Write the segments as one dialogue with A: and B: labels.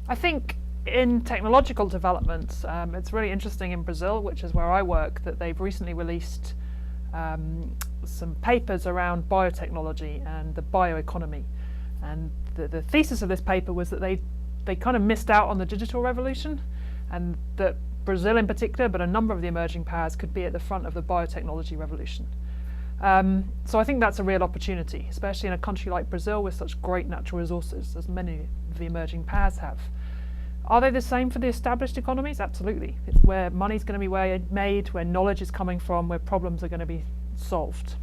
A: I think in technological developments, it's really interesting in Brazil, which is where I work, that they've recently released some papers around biotechnology and the bioeconomy. And the thesis of this paper was that they kind of missed out on the digital revolution, and that Brazil in particular, but a number of the emerging powers, could be at the front of the biotechnology revolution. So I think that's a real opportunity, especially in a country like Brazil with such great natural resources, as many of the emerging powers have. Are they the same for the established economies? Absolutely. It's where money's going to be made, where knowledge is coming from, where problems are going to be solved.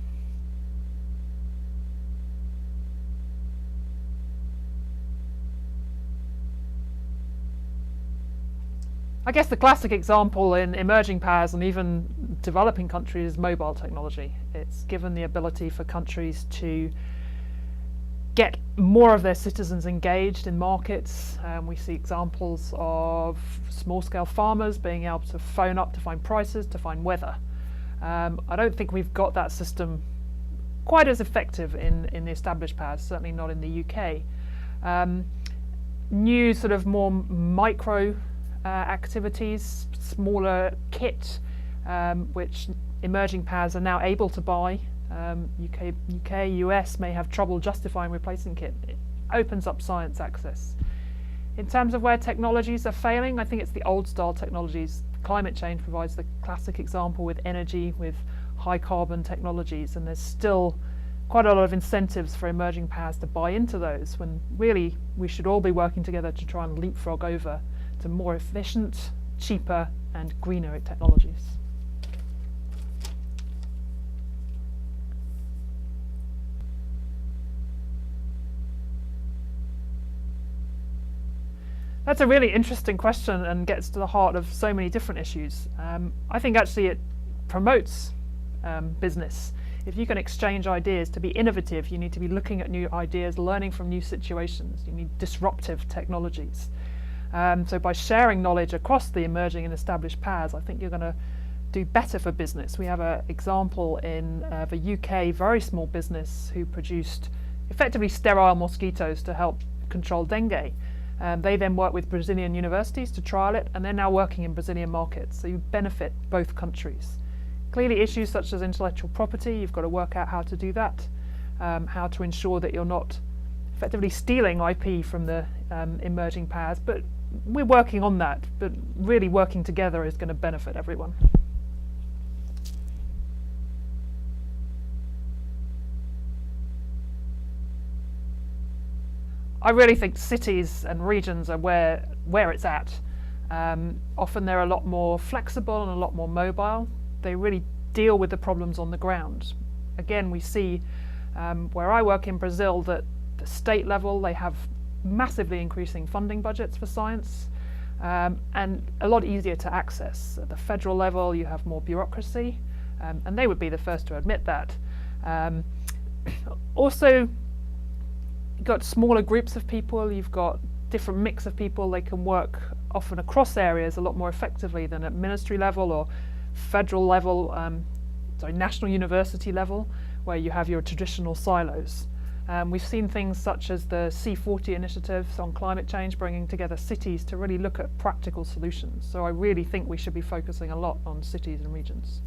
A: I guess the classic example in emerging powers and even developing countries is mobile technology. It's given the ability for countries to get more of their citizens engaged in markets. We see examples of small-scale farmers being able to phone up to find prices, to find weather. I don't think we've got that system quite as effective in the established powers, certainly not in the UK. New sort of more micro activities, smaller kit, which emerging powers are now able to buy. UK, US may have trouble justifying replacing kit. It opens up science access. In terms of where technologies are failing, I think it's the old style technologies. Climate change provides the classic example with energy, with high carbon technologies, and there's still quite a lot of incentives for emerging powers to buy into those, when really we should all be working together to try and leapfrog over to more efficient, cheaper and greener technologies. That's a really interesting question and gets to the heart of so many different issues. I think actually it promotes business. If you can exchange ideas, to be innovative, you need to be looking at new ideas, learning from new situations. You need disruptive technologies. So by sharing knowledge across the emerging and established powers, I think you're going to do better for business. We have an example in the UK, very small business who produced effectively sterile mosquitoes to help control dengue. They then work with Brazilian universities to trial it, and they're now working in Brazilian markets, so you benefit both countries. Clearly issues such as intellectual property, you've got to work out how to do that, how to ensure that you're not effectively stealing IP from the emerging powers, but we're working on that, but really working together is going to benefit everyone. I really think cities and regions are where it's at. Often they're a lot more flexible and a lot more mobile. They really deal with the problems on the ground. Again, we see where I work in Brazil that the state level, they have massively increasing funding budgets for science, and a lot easier to access. At the federal level, you have more bureaucracy, and they would be the first to admit that. Also, you've got smaller groups of people, you've got different mix of people, they can work often across areas a lot more effectively than at ministry level or federal level, national university level, where you have your traditional silos. We've seen things such as the C40 initiatives on climate change, bringing together cities to really look at practical solutions. So I really think we should be focusing a lot on cities and regions.